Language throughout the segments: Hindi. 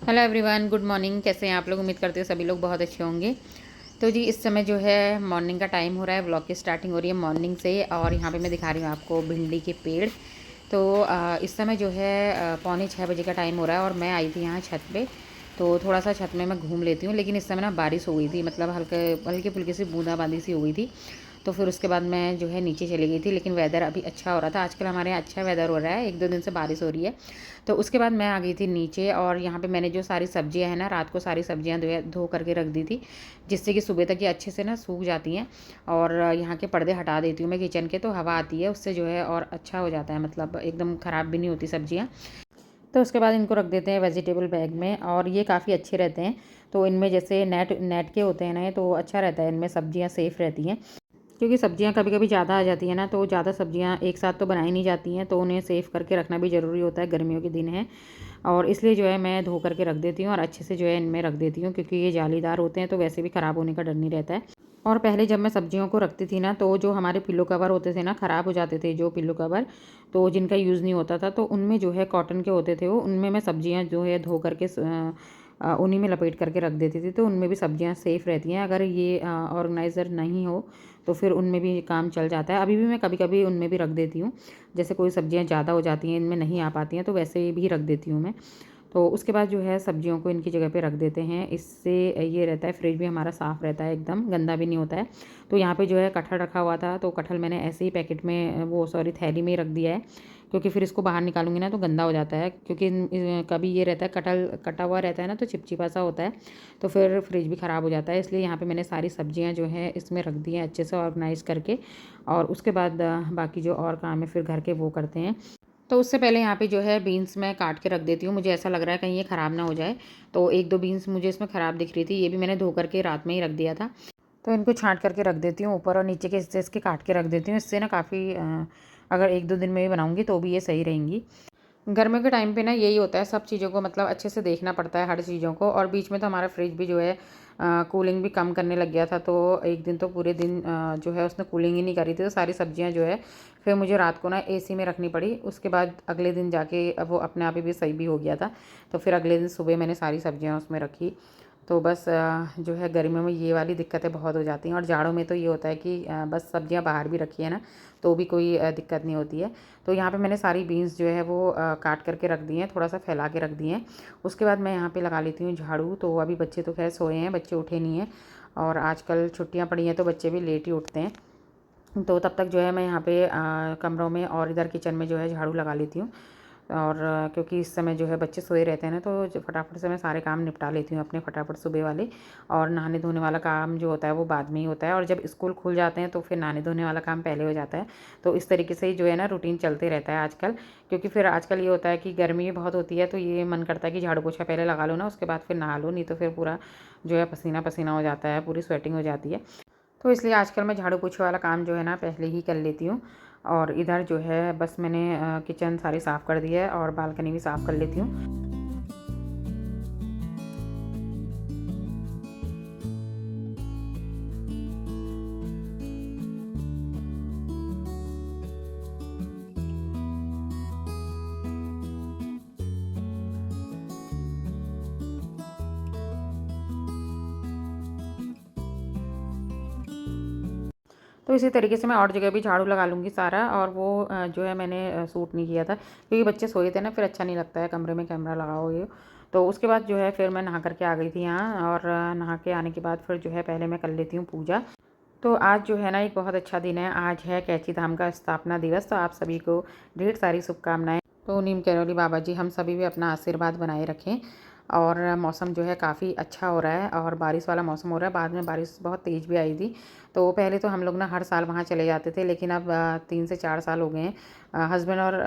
Hello everyone, good morning. कैसे हैं आप लोग? उम्मीद करते हैं सभी लोग बहुत अच्छे होंगे। तो जी इस समय जो है मॉर्निंग का टाइम हो रहा है, व्लॉग की स्टार्टिंग हो रही है मॉर्निंग से। और यहाँ पे मैं दिखा रही हूँ आपको भिंडी के पेड़। तो इस समय जो है पौने 6 बजे का टाइम हो रहा है और मैं आई थी यहाँ छत पे। तो थोड़ा सा छत में मैं घूम लेती हूँ, लेकिन इस समय ना बारिश हो गई थी, मतलब हल्के फुल्की सी बूंदाबांदी सी हो गई थी। तो फिर उसके बाद मैं जो है नीचे चली गई थी, लेकिन वेदर अभी अच्छा हो रहा था। आजकल हमारे यहाँ अच्छा वेदर हो रहा है, 1-2 दिन से बारिश हो रही है। तो उसके बाद मैं आ गई थी नीचे, और यहाँ पे मैंने जो सारी सब्जियां हैं ना, रात को सारी सब्जियां धो करके रख दी थी, जिससे कि सुबह तक ये अच्छे से ना सूख जाती हैं। और यहाँ के पर्दे हटा देती हूँ मैं किचन के, तो हवा आती है उससे, जो है और अच्छा हो जाता है, मतलब एकदम ख़राब भी नहीं होती सब्जियाँ। तो उसके बाद इनको रख देते हैं वेजिटेबल बैग में, और ये काफ़ी अच्छे रहते हैं। तो इनमें जैसे नेट नेट के होते हैं ना, तो अच्छा रहता है, इनमें सब्जियां सेफ़ रहती हैं। क्योंकि सब्जियां कभी कभी ज़्यादा आ जाती हैं ना, तो ज़्यादा सब्जियां एक साथ तो बनाई नहीं जाती हैं, तो उन्हें सेव करके रखना भी ज़रूरी होता है, गर्मियों के दिन है। और इसलिए जो है मैं धो करके रख देती हूँ और अच्छे से जो है इनमें रख देती हूँ, क्योंकि ये जालीदार होते हैं तो वैसे भी ख़राब होने का डर नहीं रहता है। और पहले जब मैं सब्जियों को रखती थी ना, तो जो हमारे पिल्लो कवर होते थे ना, ख़राब हो जाते थे जो पिल्लो कवर, तो जिनका यूज़ नहीं होता था, तो उनमें जो है कॉटन के होते थे वो, उनमें मैं सब्जियां जो है धो करके उन्हीं में लपेट करके रख देती थी, तो उनमें भी सब्जियां सेफ़ रहती हैं। अगर ये ऑर्गेनाइज़र नहीं हो तो फिर उनमें भी काम चल जाता है। अभी भी मैं कभी कभी उनमें भी रख देती हूँ, जैसे कोई सब्जियां ज़्यादा हो जाती हैं, इनमें नहीं आ पाती हैं, तो वैसे भी रख देती हूँ मैं। तो उसके बाद जो है सब्जियों को इनकी जगह पे रख देते हैं। इससे ये रहता है, फ्रिज भी हमारा साफ़ रहता है, एकदम गंदा भी नहीं होता है। तो यहाँ पे जो है कटहल रखा हुआ था, तो कटहल मैंने ऐसे ही पैकेट में, वो सॉरी थैली में ही रख दिया है, क्योंकि फिर इसको बाहर निकालूंगी ना तो गंदा हो जाता है। क्योंकि कभी ये रहता है, कटहल कटा हुआ रहता है ना, तो चिपचिपा सा होता है, तो फिर फ्रिज भी ख़राब हो जाता है। इसलिए यहाँ पे मैंने सारी सब्जियाँ जो है इसमें रख दी हैं अच्छे से ऑर्गेनाइज़ करके। और उसके बाद बाकी जो और काम है फिर घर के वो करते हैं। तो उससे पहले यहाँ पे जो है बीन्स मैं काट के रख देती हूँ, मुझे ऐसा लग रहा है कहीं ये ख़राब ना हो जाए। तो 1-2 बीन्स मुझे इसमें ख़राब दिख रही थी, ये भी मैंने धो करके रात में ही रख दिया था। तो इनको छाँट करके रख देती हूँ, ऊपर और नीचे के हिस्से इसके काट के रख देती हूँ। इससे ना काफ़ी अगर 1-2 दिन में भी बनाऊँगी तो भी ये सही रहेंगी। गर्मियों के टाइम पे ना यही होता है, सब चीज़ों को मतलब अच्छे से देखना पड़ता है, हर चीज़ों को। और बीच में तो हमारा फ्रिज भी जो है कूलिंग भी कम करने लग गया था, तो एक दिन तो पूरे दिन जो है उसने कूलिंग ही नहीं करी थी, तो सारी सब्जियां जो है फिर मुझे रात को ना एसी में रखनी पड़ी। उसके बाद अगले दिन जाके अब वो अपने आप ही भी सही भी हो गया था। तो फिर अगले दिन सुबह मैंने सारी सब्जियां उसमें रखी। तो बस जो है गर्मियों में ये वाली दिक्कतें बहुत हो जाती हैं, और जाड़ों में तो ये होता है कि बस सब्जियां बाहर भी रखी है ना, तो भी कोई दिक्कत नहीं होती है। तो यहाँ पे मैंने सारी बीन्स जो है वो काट करके रख दी हैं, थोड़ा सा फैला के रख दिए हैं। उसके बाद मैं यहाँ पे लगा लेती हूँ झाड़ू। तो अभी बच्चे तो खैर सोए हैं, बच्चे उठे नहीं हैं, और आजकल छुट्टियाँ पड़ी हैं तो बच्चे भी लेट ही उठते हैं। तो तब तक जो है मैं यहाँ पे कमरों में और इधर किचन में जो है झाड़ू लगा लेती हूँ। और क्योंकि इस समय जो है बच्चे सोए रहते हैं ना, तो फटाफट से मैं सारे काम निपटा लेती हूँ अपने, फटाफट सुबह वाले। और नहाने धोने वाला काम जो होता है वो बाद में ही होता है, और जब स्कूल खुल जाते हैं तो फिर नहाने धोने वाला काम पहले हो जाता है। तो इस तरीके से ही जो है ना रूटीन चलते रहता है आजकल। क्योंकि फिर आजकल ये होता है कि गर्मी भी बहुत होती है, तो ये मन करता है कि झाड़ू पोछा पहले लगा लो ना, उसके बाद फिर नहा लो, नहीं तो फिर पूरा जो है पसीना पसीना हो जाता है, पूरी स्वेटिंग हो जाती है। तो इसलिए आजकल मैं झाड़ू पोछे वाला काम जो है ना पहले ही कर लेती हूँ। और इधर जो है बस मैंने किचन सारी साफ़ कर दी है, और बालकनी भी साफ़ कर लेती हूँ। तो इसी तरीके से मैं और जगह भी झाड़ू लगा लूँगी सारा। और वो जो है मैंने सूट नहीं किया था, क्योंकि बच्चे सोए थे ना, फिर अच्छा नहीं लगता है कमरे में कैमरा लगाओ ये। तो उसके बाद जो है फिर मैं नहा करके आ गई थी यहाँ, और नहा के आने के बाद फिर जो है पहले मैं कर लेती हूँ पूजा। तो आज जो है ना एक बहुत अच्छा दिन है, आज है कैंची धाम का स्थापना दिवस। तो आप सभी को ढेर सारी शुभकामनाएं। तो नीम करौली बाबा जी हम सभी भी अपना आशीर्वाद बनाए रखें। और मौसम जो है काफ़ी अच्छा हो रहा है, और बारिश वाला मौसम हो रहा है। बाद में बारिश बहुत तेज़ भी आई थी। तो पहले तो हम लोग ना हर साल वहाँ चले जाते थे, लेकिन अब 3 से 4 साल हो गए हैं। हस्बैंड और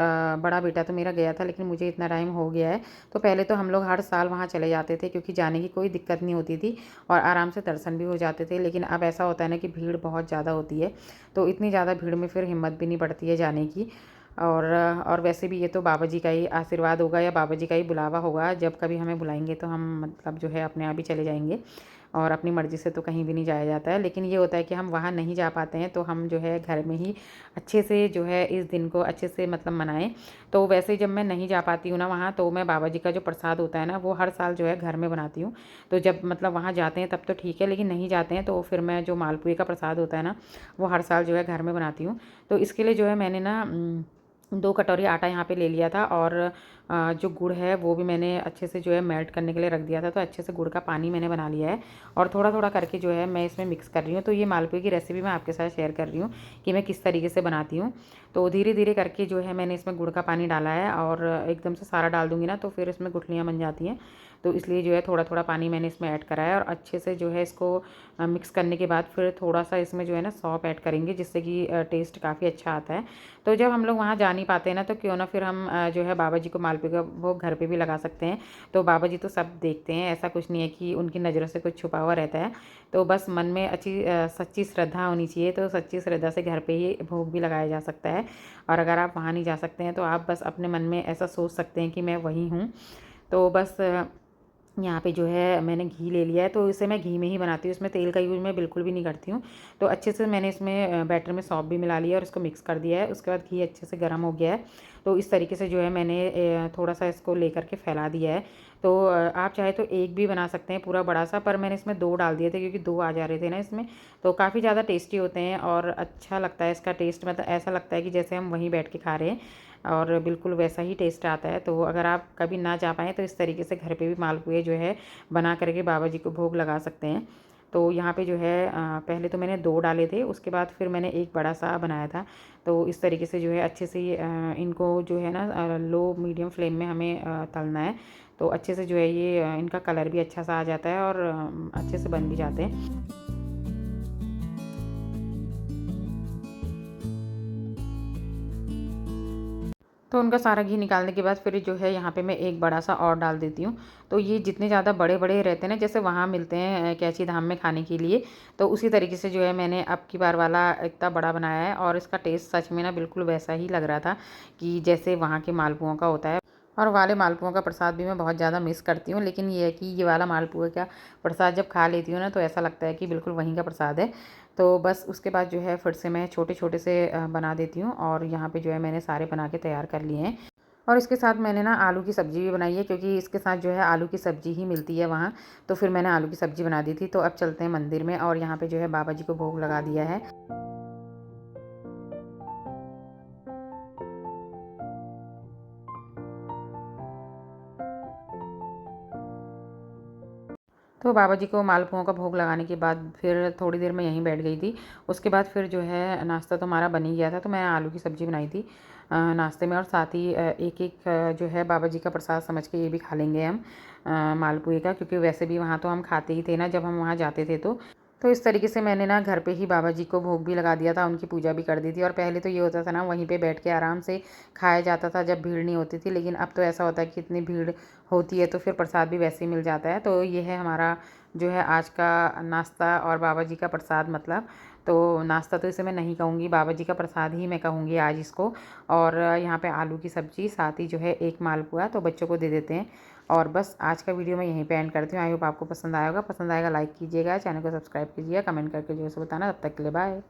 बड़ा बेटा तो मेरा गया था, लेकिन मुझे इतना टाइम हो गया है। तो पहले तो हम लोग हर साल वहाँ चले जाते थे, क्योंकि जाने की कोई दिक्कत नहीं होती थी, और आराम से दर्शन भी हो जाते थे। लेकिन अब ऐसा होता है ना कि भीड़ बहुत ज़्यादा होती है, तो इतनी ज़्यादा भीड़ में फिर हिम्मत भी नहीं पड़ती है जाने की। और वैसे भी ये तो बाबा जी का ही आशीर्वाद होगा, या बाबा जी का ही बुलावा होगा, जब कभी हमें बुलाएंगे तो हम मतलब जो है अपने आप ही चले जाएंगे। और अपनी मर्ज़ी से तो कहीं भी नहीं जाया जाता है। लेकिन ये होता है कि हम वहाँ नहीं जा पाते हैं, तो हम जो है घर में ही अच्छे से जो है इस दिन को अच्छे से मतलब मनाएँ। तो वैसे जब मैं नहीं जा पाती हूँ ना वहाँ, तो मैं बाबा जी का जो प्रसाद होता है ना, वो हर साल जो है घर में बनाती हूँ। तो जब मतलब वहाँ जाते हैं तब तो ठीक है, लेकिन नहीं जाते हैं तो फिर मैं जो मालपुए का प्रसाद होता है ना, वो हर साल जो है घर में बनाती हूँ। तो इसके लिए जो है मैंने ना 2 कटोरी आटा यहाँ पे ले लिया था, और जो गुड़ है वो भी मैंने अच्छे से जो है मेल्ट करने के लिए रख दिया था। तो अच्छे से गुड़ का पानी मैंने बना लिया है, और थोड़ा-थोड़ा करके जो है मैं इसमें मिक्स कर रही हूँ। तो ये मालपुए की रेसिपी मैं आपके साथ शेयर कर रही हूँ कि मैं किस तरीके से बनाती हूँ। तो धीरे-धीरे करके जो है मैंने इसमें गुड़ का पानी डाला है, और एकदम से सारा डाल दूँगी ना तो फिर इसमें गुठलियाँ बन जाती हैं। तो इसलिए जो है थोड़ा-थोड़ा पानी मैंने इसमें ऐड करा है, और अच्छे से जो है इसको मिक्स करने के बाद फिर थोड़ा-सा इसमें जो है ना सौंफ ऐड करेंगे, जिससे कि टेस्ट काफ़ी अच्छा आता है। तो जब हम लोग वहाँ जा नहीं पाते हैं ना, तो क्यों ना फिर हम जो है बाबा जी को मालपुए का भोग घर पे भी लगा सकते हैं। तो बाबा जी तो सब देखते हैं, ऐसा कुछ नहीं है कि उनकी नज़रों से कुछ छुपा हुआ रहता है। तो बस मन में अच्छी सच्ची श्रद्धा होनी चाहिए, तो सच्ची श्रद्धा से घर पे ही भोग भी लगाया जा सकता है। और अगर आप वहाँ नहीं जा सकते हैं, तो आप बस अपने मन में ऐसा सोच सकते हैं कि मैं वहीं हूँ। तो बस यहाँ पे जो है मैंने घी ले लिया है, तो इसे मैं घी में ही बनाती हूँ, इसमें तेल का यूज़ मैं बिल्कुल भी नहीं करती हूँ। तो अच्छे से मैंने इसमें बैटर में सौंफ भी मिला लिया और इसको मिक्स कर दिया है। उसके बाद घी अच्छे से गर्म हो गया है, तो इस तरीके से जो है मैंने थोड़ा-सा इसको लेकर के फैला दिया है। तो आप चाहे तो 1 भी बना सकते हैं पूरा बड़ा-सा, पर मैंने इसमें 2 डाल दिए थे क्योंकि 2 आ जा रहे थे ना इसमें। तो काफ़ी ज़्यादा टेस्टी होते हैं और अच्छा लगता है इसका टेस्ट, मतलब ऐसा लगता है कि जैसे हम वहीं बैठ के खा रहे हैं, और बिल्कुल वैसा ही टेस्ट आता है। तो अगर आप कभी ना जा पाएँ, तो इस तरीके से घर पे भी मालपुए जो है बना करके बाबा जी को भोग लगा सकते हैं। तो यहाँ पे जो है पहले तो मैंने 2 डाले थे, उसके बाद फिर मैंने एक बड़ा-सा बनाया था। तो इस तरीके से जो है अच्छे से इनको जो है ना लो मीडियम फ्लेम में हमें तलना है। तो अच्छे से जो है ये इनका कलर भी अच्छा-सा आ जाता है, और अच्छे से बन भी जाते हैं। तो उनका सारा घी निकालने के बाद फिर जो है यहाँ पे मैं एक बड़ा-सा और डाल देती हूँ। तो ये जितने ज़्यादा बड़े-बड़े रहते हैं ना, जैसे वहाँ मिलते हैं कैंची धाम में खाने के लिए, तो उसी तरीके से जो है मैंने अब की बार वाला इतना बड़ा बनाया है, और इसका टेस्ट सच में ना बिल्कुल वैसा ही लग रहा था कि जैसे वहाँ के मालपुओं का होता है। और वाले मालपुओं का प्रसाद भी मैं बहुत ज़्यादा मिस करती हूँ, लेकिन ये है कि ये वाला मालपुए का प्रसाद जब खा लेती हूँ ना, तो ऐसा लगता है कि बिल्कुल वहीं का प्रसाद है। तो बस उसके बाद जो है फिर से मैं छोटे-छोटे से बना देती हूँ, और यहाँ पे जो है मैंने सारे बना के तैयार कर लिए हैं। और इसके साथ मैंने ना आलू की सब्ज़ी भी बनाई है, क्योंकि इसके साथ जो है आलू की सब्ज़ी ही मिलती है वहाँ। तो फिर मैंने आलू की सब्ज़ी बना दी थी। तो अब चलते हैं मंदिर में, और यहाँ पे जो है बाबा जी को भोग लगा दिया है। तो बाबा जी को मालपुओं का भोग लगाने के बाद फिर थोड़ी देर मैं यहीं बैठ गई थी। उसके बाद फिर जो है नाश्ता तो हमारा बन ही गया था, तो मैं आलू की सब्ज़ी बनाई थी नाश्ते में, और साथ ही एक-एक जो है बाबा जी का प्रसाद समझ के ये भी खा लेंगे हम मालपुए का, क्योंकि वैसे भी वहाँ तो हम खाते ही थे ना जब हम वहाँ जाते थे तो। तो इस तरीके से मैंने ना घर पे ही बाबा जी को भोग भी लगा दिया था, उनकी पूजा भी कर दी थी। और पहले तो ये होता था ना, वहीं पे बैठ के आराम से खाया जाता था जब भीड़ नहीं होती थी, लेकिन अब तो ऐसा होता है कि इतनी भीड़ होती है तो फिर प्रसाद भी वैसे ही मिल जाता है। तो ये है हमारा जो है आज का नाश्ता और बाबा जी का प्रसाद, मतलब तो नाश्ता तो इसे मैं नहीं कहूँगी, बाबा जी का प्रसाद ही मैं कहूँगी आज इसको। और यहाँ पे आलू की सब्ज़ी, साथ ही जो है एक मालपुआ, तो बच्चों को दे देते हैं। और बस आज का वीडियो मैं यहीं पे एंड करती हूँ। आई होप आपको पसंद आया होगा। पसंद आएगा लाइक कीजिएगा, चैनल को सब्सक्राइब कीजिएगा, कमेंट करके जो है सो बताना। तब तक के लिए बाय।